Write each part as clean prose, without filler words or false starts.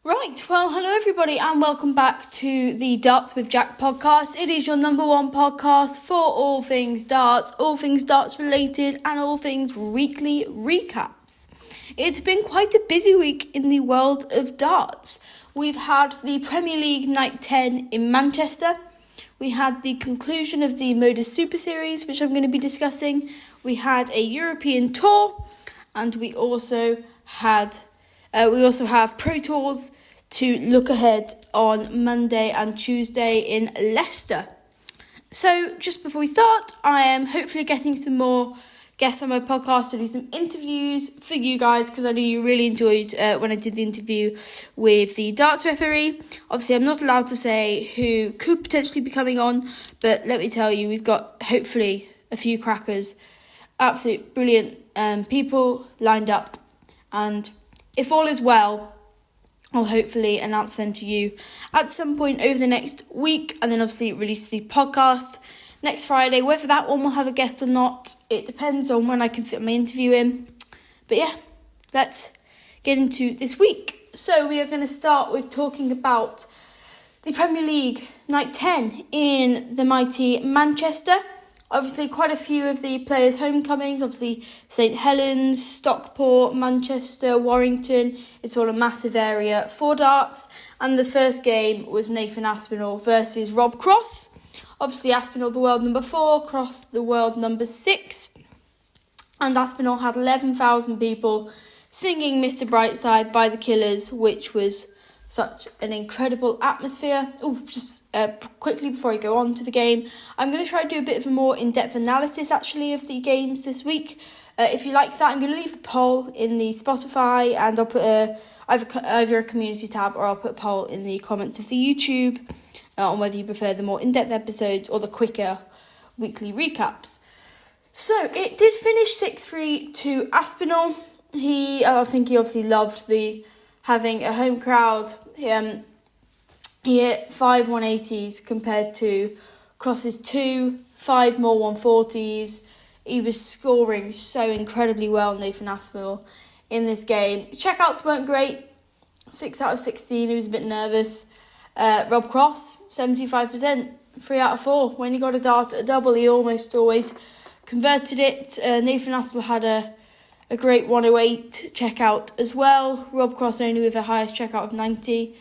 Right, well, hello everybody and welcome back to the Darts with Jack podcast. It is your number one podcast for all things darts related and all things weekly recaps. It's been quite a busy week in the world of darts. We've had the Premier League Night 10 in Manchester. We had the conclusion of the Modus Super Series, which I'm going to be discussing. We had a European tour and we also have Pro Tours to look ahead on Monday and Tuesday in Leicester. So just before we start, I am hopefully getting some more guests on my podcast to do some interviews for you guys, because I know you really enjoyed when I did the interview with the darts referee. Obviously, I'm not allowed to say who could potentially be coming on, but let me tell you, we've got hopefully a few crackers, absolute brilliant people lined up, and if all is well, I'll hopefully announce them to you at some point over the next week, and then obviously release the podcast next Friday. Whether that one will have a guest or not, it depends on when I can fit my interview in. But yeah, let's get into this week. So we are going to start with talking about the Premier League Night 10 in the mighty Manchester. Obviously, quite a few of the players' homecomings, obviously St Helens, Stockport, Manchester, Warrington. It's all a massive area for darts. And the first game was Nathan Aspinall versus Rob Cross. Obviously, Aspinall the world number 4, Cross the world number 6. And Aspinall had 11,000 people singing Mr. Brightside by the Killers, which was such an incredible atmosphere. Just quickly before I go on to the game, I'm going to try to do a bit of a more in-depth analysis actually of the games this week. If you like that, I'm going to leave a poll in the Spotify, and I'll put either a community tab, or I'll put a poll in the comments of the YouTube on whether you prefer the more in-depth episodes or the quicker weekly recaps. So it did finish 6-3 to Aspinall. I think he obviously loved having a home crowd. He hit 5 180s compared to Cross's 5 more 140s. He was scoring so incredibly well, Nathan Aspinall, in this game. Checkouts weren't great. 6 out of 16, he was a bit nervous. Rob Cross, 75%, 3 out of 4. When he got a dart at a double, he almost always converted it. Nathan Aspinall had a great 108 checkout as well. Rob Cross only with the highest checkout of 90.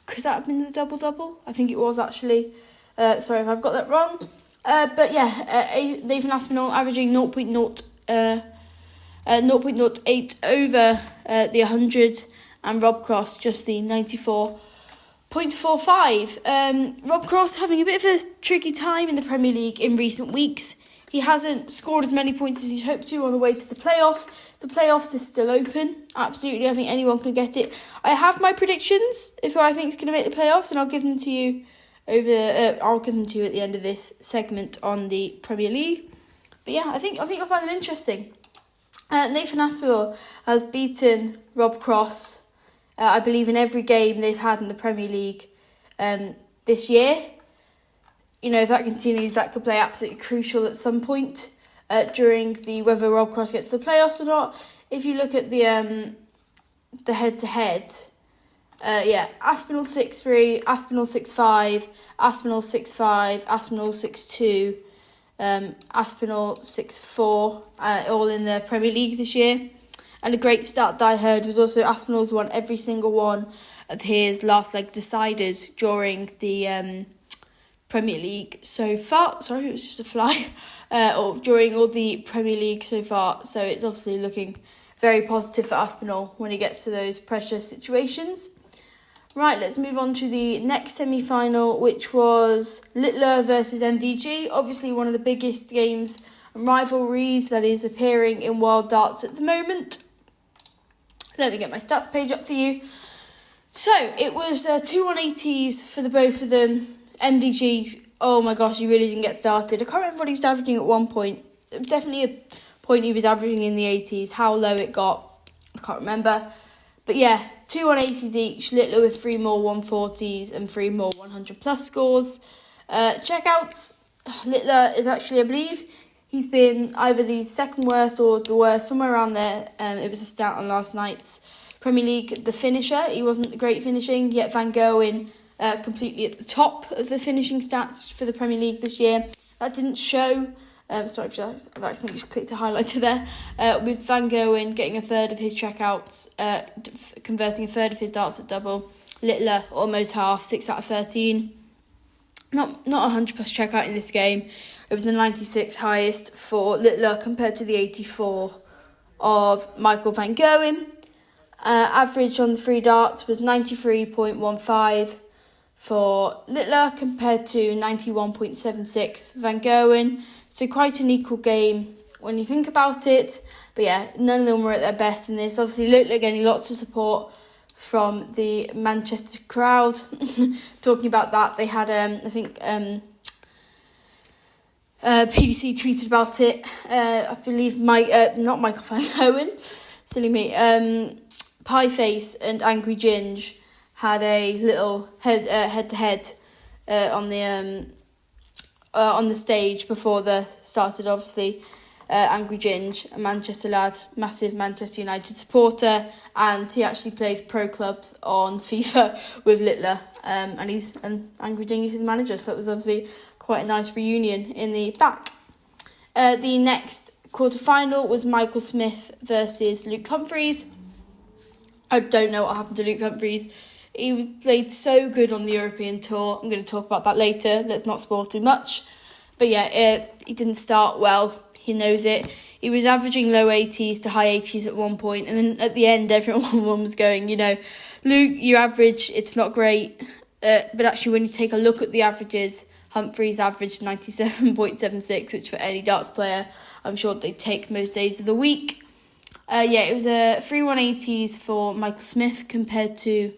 Could that have been the double-double? I think it was actually. Sorry if I've got that wrong. But yeah, Nathan Aspinall averaging 0.08 over the 100, and Rob Cross just the 94.45. Rob Cross having a bit of a tricky time in the Premier League in recent weeks. He hasn't scored as many points as he'd hoped to on the way to the playoffs. The playoffs is still open. Absolutely, I think anyone can get it. I have my predictions of who I think is going to make the playoffs, and I'll give them to you at the end of this segment on the Premier League. But yeah, I think you'll find them interesting. Nathan Aspinall has beaten Rob Cross, I believe, in every game they've had in the Premier League this year. You know, if that continues, that could play absolutely crucial at some point during whether Rob Cross gets to the playoffs or not. If you look at the head-to-head, Aspinall 6-3, Aspinall 6-5, Aspinall 6-5, Aspinall 6-2, Aspinall 6-4, all in the Premier League this year. And a great stat that I heard was also Aspinall's won every single one of his last leg deciders during the Premier League so far. Sorry, it was just a fly. Or during all the Premier League so far. So it's obviously looking very positive for Aspinall when he gets to those pressure situations. Right, let's move on to the next semi-final, which was Littler versus MVG. Obviously one of the biggest games and rivalries that is appearing in world darts at the moment. Let me get my stats page up for you. So it was 2 180s for the both of them. MVG, oh my gosh, he really didn't get started. I can't remember what he was averaging at one point. Definitely a point he was averaging in the 80s. How low it got, I can't remember. But yeah, 2 180s each. Littler with 3 more 140s and 3 more 100 plus scores. Checkouts, Littler is actually, I believe, he's been either the second worst or the worst, somewhere around there. It was a stat on last night's Premier League, the finisher. He wasn't great finishing, yet Van Gerwen completely at the top of the finishing stats for the Premier League this year. That didn't show. Sorry, I've accidentally just clicked a highlighter there. With Van Gerwen getting a third of his checkouts, converting a third of his darts at double. Littler almost half, 6 out of 13. Not 100 plus checkout in this game. It was the 96 highest for Littler compared to the 84 of Michael van Gerwen. Average on the free darts was 93.15 for Littler compared to 91.76 for Van Gerwen. So quite an equal game when you think about it. But yeah, none of them were at their best in this. Obviously, Littler getting lots of support from the Manchester crowd. Talking about that, they had, PDC tweeted about it. I believe not Michael van Gerwen, silly me. Pieface and Angry Ginge had a little head-to-head on the stage before the started. Obviously, Angry Ginge, a Manchester lad, massive Manchester United supporter, and he actually plays pro clubs on FIFA with Littler, and Angry Ginge is his manager. So that was obviously quite a nice reunion in the back. The next quarter-final was Michael Smith versus Luke Humphries. I don't know what happened to Luke Humphries. He played so good on the European tour. I'm going to talk about that later. Let's not spoil too much. But yeah, he didn't start well. He knows it. He was averaging low 80s to high 80s at one point. And then at the end, everyone was going, Luke, your average, it's not great. But actually, when you take a look at the averages, Humphries averaged 97.76, which for any darts player, I'm sure they'd take most days of the week. It was 3 180s for Michael Smith compared to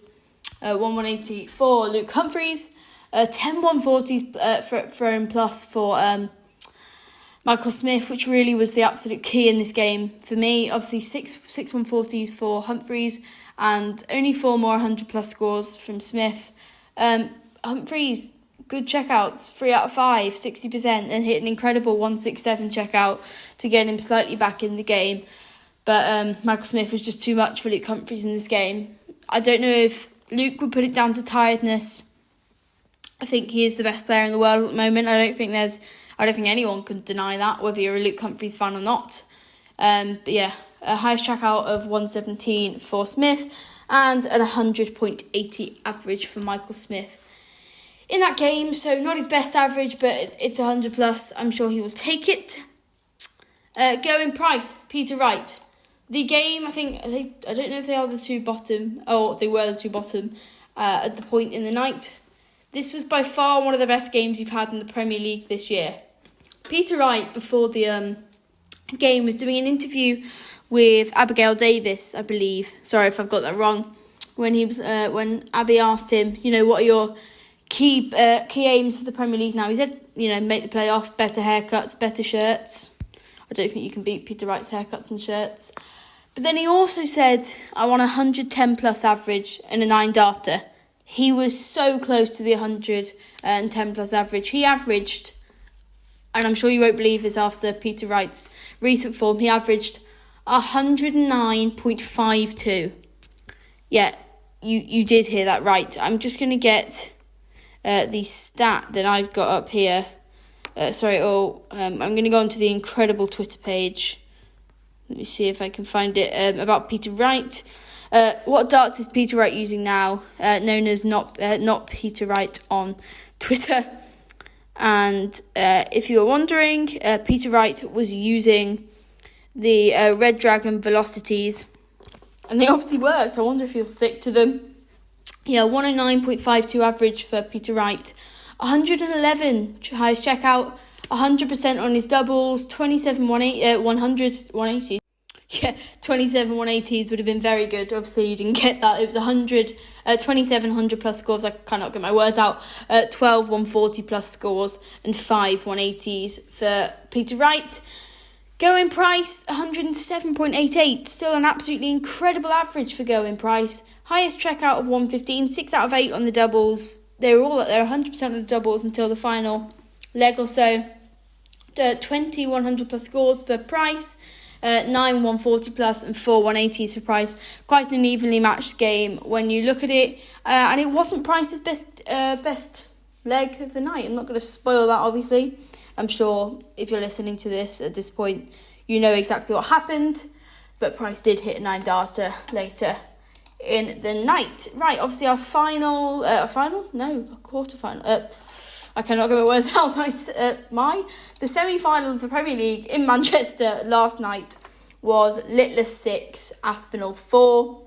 1 180 for Luke Humphries. 10 140s thrown plus for Michael Smith, which really was the absolute key in this game for me. Obviously, 6 140s for Humphries and only 4 more 100 plus scores from Smith. Humphries, good checkouts, 3 out of 5, 60%, and hit an incredible 167 checkout to get him slightly back in the game. But Michael Smith was just too much for Luke Humphries in this game. I don't know if Luke would put it down to tiredness. I think he is the best player in the world at the moment. I don't think anyone can deny that, whether you're a Luke Humphries fan or not. But yeah, a highest checkout of 117 for Smith and an 100.80 average for Michael Smith in that game. So not his best average, but it's 100 plus. I'm sure he will take it. Going price, Peter Wright. The game, I don't know if they are the two bottom, they were the two bottom at the point in the night. This was by far one of the best games we've had in the Premier League this year. Peter Wright, before the game, was doing an interview with Abigail Davis, I believe. Sorry if I've got that wrong. When Abby asked him, what are your key aims for the Premier League now? He said, make the playoff, better haircuts, better shirts. I don't think you can beat Peter Wright's haircuts and shirts. But then he also said, I want a 110 plus average and a 9 darter. He was so close to the 110 plus average. He averaged, and I'm sure you won't believe this after Peter Wright's recent form, he averaged 109.52. Yeah, you did hear that right. I'm just going to get the stat that I've got up here. I'm going to go onto the incredible Twitter page. Let me see if I can find it. About Peter Wright. What darts is Peter Wright using now? Known as not Peter Wright on Twitter. And if you were wondering, Peter Wright was using the Red Dragon Velocities. And they obviously worked. I wonder if he'll stick to them. Yeah, 109.52 average for Peter Wright. 111 highest checkout, 100% on his doubles, 27 180s. Yeah, 27 180s would have been very good. Obviously, you didn't get that. It was 27 100 plus scores. I cannot get my words out. 12 140 plus scores and 5 180s for Peter Wright. Going price, 107.88. Still an absolutely incredible average for going price. Highest checkout of 115, 6 out of 8 on the doubles. They were all at their 100% of the doubles until the final leg or so. 20 100 plus scores for price. 9 140 plus and 4 180s for Price. Quite an evenly matched game when you look at it. And it wasn't Price's best leg of the night. I'm not going to spoil that, obviously. I'm sure if you're listening to this at this point, you know exactly what happened. But Price did hit a 9-darter later in the night. Right, obviously our quarterfinal. I cannot get my words out. The semi-final of the Premier League in Manchester last night was Littler 6, Aspinall 4.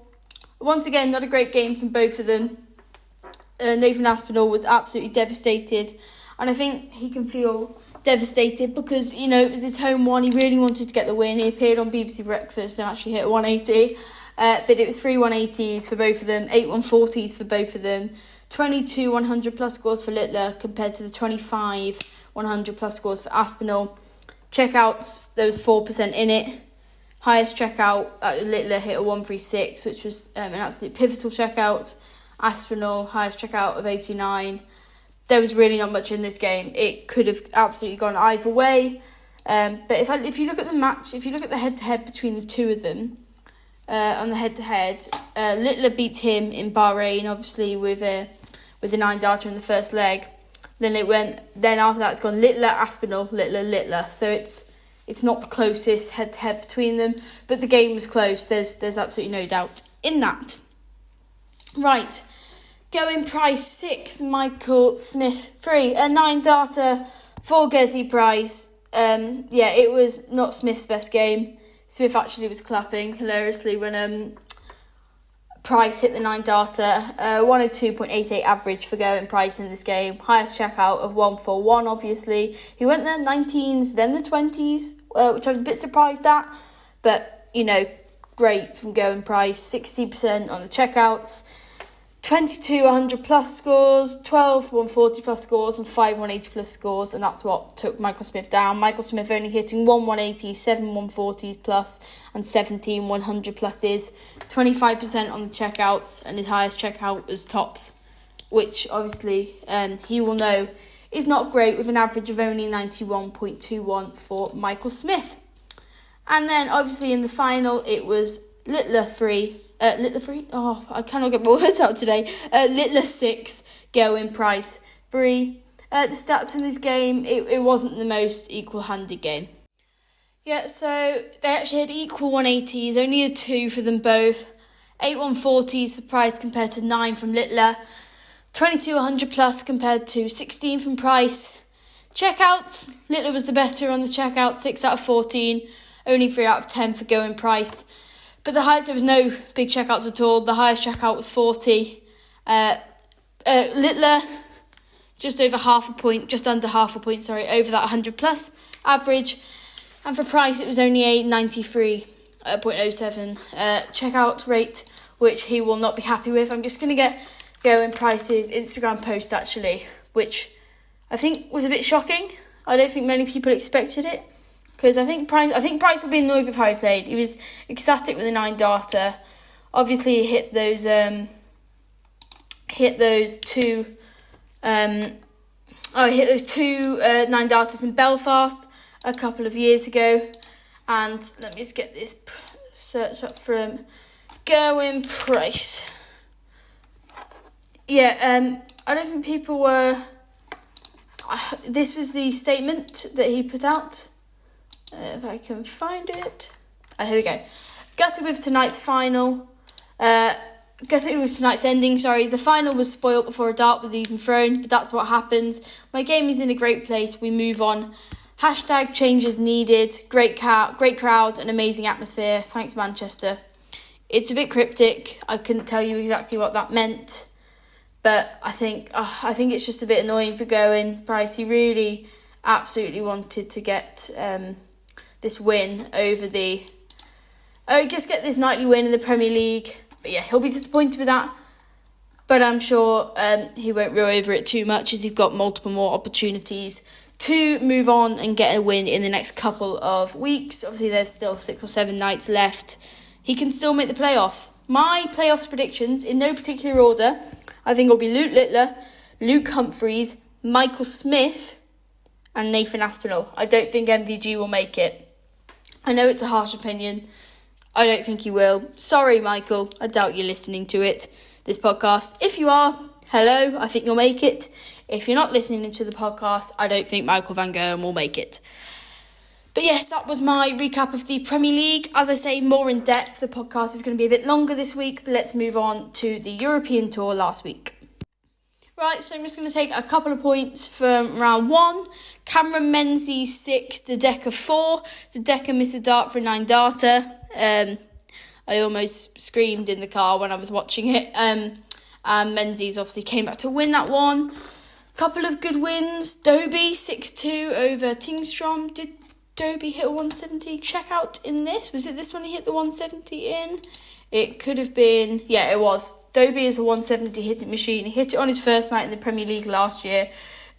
Once again, not a great game from both of them. Nathan Aspinall was absolutely devastated, and I think he can feel devastated because, it was his home one. He really wanted to get the win. He appeared on BBC Breakfast and actually hit 180, but it was 3 180s for both of them, 8 140s for both of them. 22 100 plus scores for Littler compared to the 25 100 plus scores for Aspinall. Checkouts, there was 4% in it. Highest checkout, Littler hit a 136, which was an absolute pivotal checkout. Aspinall, highest checkout of 89. There was really not much in this game. It could have absolutely gone either way. But if you look at the match, if you look at the head-to-head between the two of them, on the head-to-head, Littler beat him in Bahrain, obviously with the 9-darter in the first leg. Then after that it's gone Littler, Aspinall, Littler. So it's not the closest head-to-head between them, but the game was close. There's absolutely no doubt in that. Right, going Price 6, Michael Smith 3, a 9-darter for Gezi Price. It was not Smith's best game. Smith actually was clapping hilariously when Price hit the 9-darter. 102.88 average for going Price in this game. Highest checkout of 141, obviously. He went there 19s, then the 20s, which I was a bit surprised at. But, great from going Price. 60% on the checkouts. 22 100 plus scores, 12 140 plus scores and 5 180 plus scores, and that's what took Michael Smith down. Michael Smith only hitting 1 180, 7 140s plus and 17 100 pluses, 25% on the checkouts, and his highest checkout was tops, which obviously he will know is not great, with an average of only 91.21 for Michael Smith. And then obviously in the final it was Littler 3. I cannot get my words out today. Littler 6, going Price 3. The stats in this game, it wasn't the most equal-handed game. Yeah, so they actually had equal 180s, only a 2 for them both. 8 140s for Price compared to 9 from Littler. 22 100 plus compared to 16 from Price. Checkouts, Littler was the better on the checkout, 6 out of 14. Only 3 out of 10 for going Price. But there was no big checkouts at all. The highest checkout was 40. Littler, just under half a point, over that 100 plus average. And for Price, it was only a 93.07 checkout rate, which he will not be happy with. I'm just going to go in Price's Instagram post, actually, which I think was a bit shocking. I don't think many people expected it. Because I think Price will be annoyed with how he played. He was ecstatic with the 9-darter. Obviously, he hit those two 9-darters in Belfast a couple of years ago. And let me just get this search up from Going Price. Yeah, I don't think people were. This was the statement that he put out. If I can find it. Here we go. Gutted with tonight's ending. The final was spoilt before a dart was even thrown, but that's what happens. My game is in a great place. We move on. # changes needed. Great crowd and amazing atmosphere. Thanks, Manchester. It's a bit cryptic. I couldn't tell you exactly what that meant, but I think it's just a bit annoying for going Price. He really absolutely wanted to get this win over just get this nightly win in the Premier League. But yeah, he'll be disappointed with that. But I'm sure he won't row over it too much, as he's got multiple more opportunities to move on and get a win in the next couple of weeks. Obviously, there's still 6 or 7 nights left. He can still make the playoffs. My playoffs predictions, in no particular order, I think it'll be Luke Littler, Luke Humphreys, Michael Smith, and Nathan Aspinall. I don't think MVG will make it. I know it's a harsh opinion. I don't think you will. Sorry, Michael. I doubt you're listening to this podcast. If you are, hello, I think you'll make it. If you're not listening to the podcast, I don't think Michael van Gerwen will make it. But yes, that was my recap of the Premier League. As I say, more in depth. The podcast is going to be a bit longer this week, but let's move on to the European Tour last week. Right, so I'm just going to take a couple of points from round 1. Cameron Menzies 6, Dodeka 4. Dodeka missed a dart for a 9-darter. I almost screamed in the car when I was watching it. And Menzies obviously came back to win that one. Couple of good wins. Dobie 6-2 over Tingstrom. Did Dobie hit a 170? Check out in this. Was it this one he hit the 170 in? It could have been. Yeah, it was. Dobie is a 170 hitting machine. He hit it on his first night in the Premier League last year.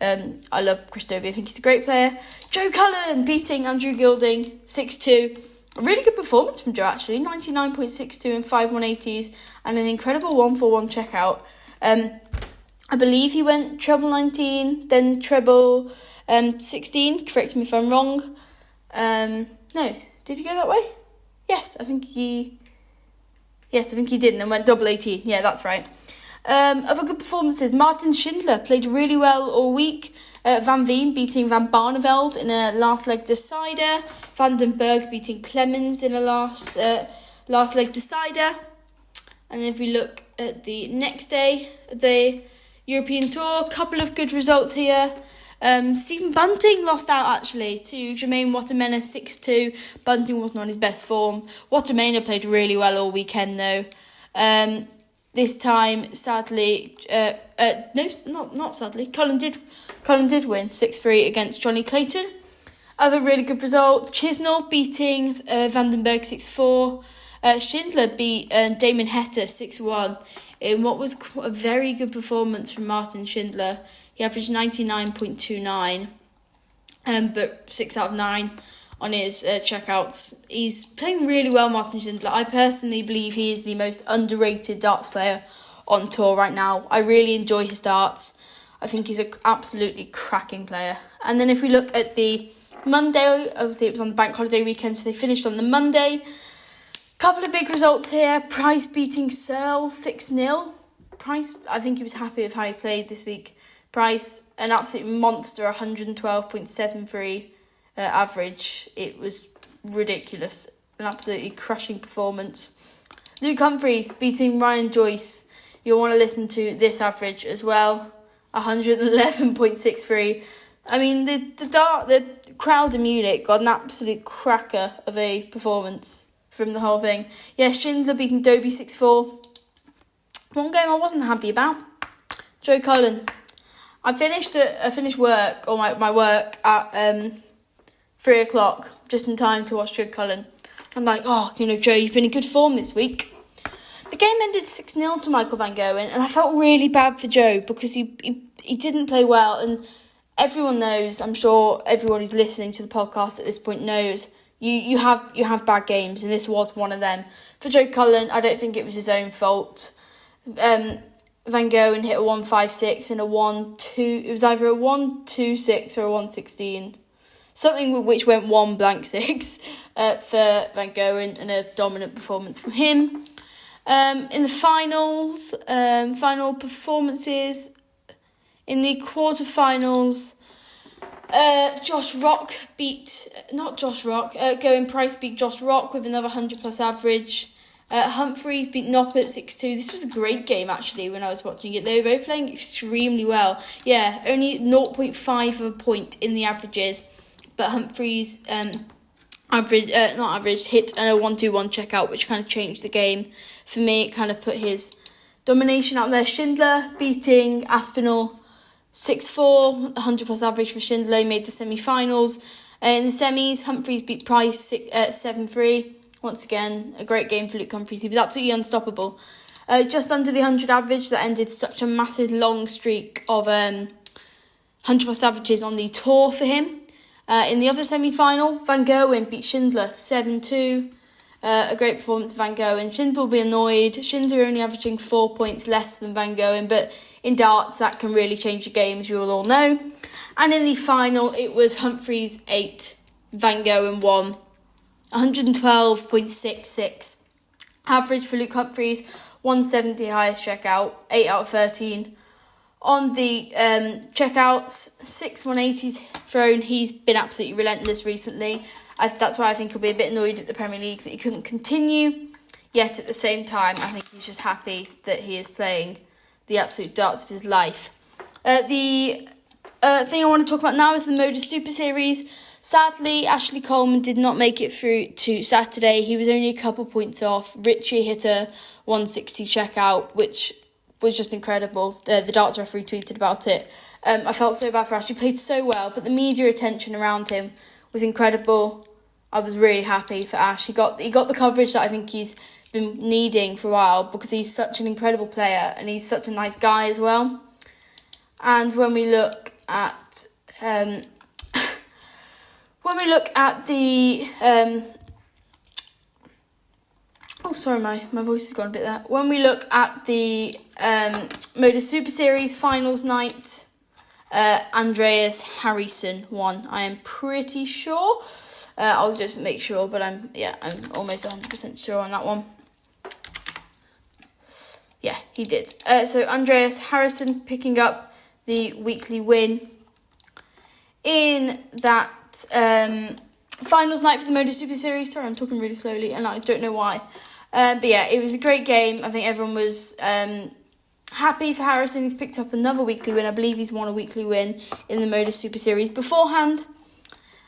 I love Chris Dobie. I think he's a great player. Joe Cullen beating Andrew Gilding 6-2. A really good performance from Joe, actually. 99.62 and 5 180s and an incredible 141 checkout. I believe he went treble 19, then treble 16. Correct me if I'm wrong. No, did he go that way? Yes, I think he did, and then went double 18. Yeah, that's right. Other good performances. Martin Schindler played really well all week. Van Veen beating Van Barneveld in a last leg decider. Van den Berg beating Clemens in a last leg decider. And if we look at the next day, the European Tour, couple of good results here. Stephen Bunting lost out actually to Jermaine Watermena 6-2. Bunting wasn't on his best form. Watermena played really well all weekend though. This time, sadly, not sadly. Cullen did win 6-3 against Johnny Clayton. Other really good results: Chisnell beating Vandenberg 6-4. Schindler beat Damon Hetta 6-1 in what was a very good performance from Martin Schindler. He averaged 99.29, but 6 out of 9 on his checkouts. He's playing really well, Martin Schindler. I personally believe he is the most underrated darts player on tour right now. I really enjoy his darts. I think he's an absolutely cracking player. And then if we look at the Monday, obviously it was on the bank holiday weekend, so they finished on the Monday. Couple of big results here. Price beating Searles 6-0. Price, I think he was happy with how he played this week. Price, an absolute monster, 112.73 average. It was ridiculous. An absolutely crushing performance. Luke Humphries beating Ryan Joyce. You'll want to listen to this average as well. 111.63. I mean, the crowd in Munich got an absolute cracker of a performance from the whole thing. Yeah, Schindler beating Dobie 6-4. One game I wasn't happy about. Joe Cullen. I finished work, or my work, at 3 o'clock, just in time to watch Joe Cullen. I'm like, Joe, you've been in good form this week. The game ended 6-0 to Michael van Gerwen, and I felt really bad for Joe because he didn't play well. And everyone knows, I'm sure everyone who's listening to the podcast at this point knows, you have bad games, and this was one of them. For Joe Cullen, I don't think it was his own fault. Van Gerwen hit a 156 and a 1-2. It was either a 1-2-6 or a 1-16. Something which went 1-6 for Van Gerwen, and a dominant performance from him. In the finals, final performances, in the quarterfinals, Gerwyn Price beat Josh Rock with another 100 plus average. Humphries beat Noppert 6-2. This was a great game actually when I was watching it. They were both playing extremely well. Yeah, only 0.5 of a point in the averages, but Humphries hit and a 1-2-1 checkout, which kind of changed the game. For me, it kind of put his domination out there. Schindler beating Aspinall 6-4, 100 plus average for Schindler. He made the semi-finals. In the semis, Humphries beat Price 7-3. Once again, a great game for Luke Humphries. He was absolutely unstoppable. Just under the 100 average that ended such a massive long streak of 100 plus averages on the tour for him. In the other semi-final, Van Gerwen beat Schindler 7-2. A great performance for Van Gerwen. Schindler will be annoyed. Schindler only averaging 4 points less than Van Gerwen, but in darts that can really change the game, as you will all know. And in the final, it was Humphries 8, Van Gerwen 1. 112.66. Average for Luke Humphries, 170 highest checkout, 8 out of 13. On the checkouts, 6 180s thrown. He's been absolutely relentless recently. That's why I think he'll be a bit annoyed at the Premier League that he couldn't continue. Yet at the same time, I think he's just happy that he is playing the absolute darts of his life. The thing I want to talk about now is the Moda Super Series. Sadly, Ashley Coleman did not make it through to Saturday. He was only a couple points off. Richie hit a 160 checkout, which was just incredible. The darts referee tweeted about it. I felt so bad for Ash. He played so well, but the media attention around him was incredible. I was really happy for Ash. He got the coverage that I think he's been needing for a while, because he's such an incredible player and he's such a nice guy as well. And when we look at the my voice has gone a bit there. When we look at the Moda Super Series finals night, Andreas Harrison won. I am pretty sure. I'll just make sure, but I'm almost 100% sure on that one. Yeah, he did. So Andreas Harrison picking up the weekly win in that finals night for the Moda Super Series. Sorry, I'm talking really slowly and I don't know why. But yeah, it was a great game. I think everyone was happy for Harrison. He's picked up another weekly win. I believe he's won a weekly win in the Moda Super Series beforehand.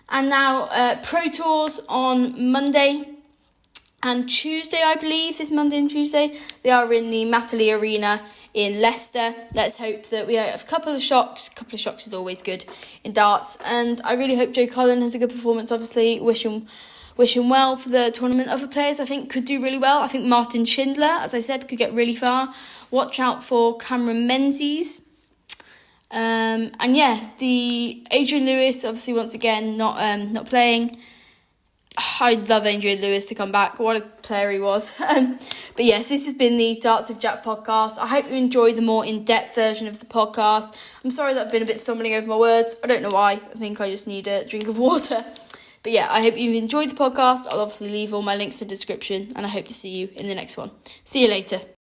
And now Pro Tours on Monday and Tuesday, I believe. This Monday and Tuesday, they are in the Matterley Arena in Leicester. Let's hope that we have a couple of shocks. A couple of shocks is always good in darts. And I really hope Joe Cullen has a good performance. Obviously, wish him well for the tournament. Other players, I think, could do really well. I think Martin Schindler, as I said, could get really far. Watch out for Cameron Menzies. And yeah, the Adrian Lewis, obviously, once again, not playing. I'd love Adrian Lewis to come back. What a player he was. But yes, this has been the Darts with Jack podcast. I hope you enjoy the more in-depth version of the podcast. I'm sorry that I've been a bit stumbling over my words. I don't know why. I think I just need a drink of water. But yeah, I hope you've enjoyed the podcast. I'll obviously leave all my links in the description, and I hope to see you in the next one. See you later.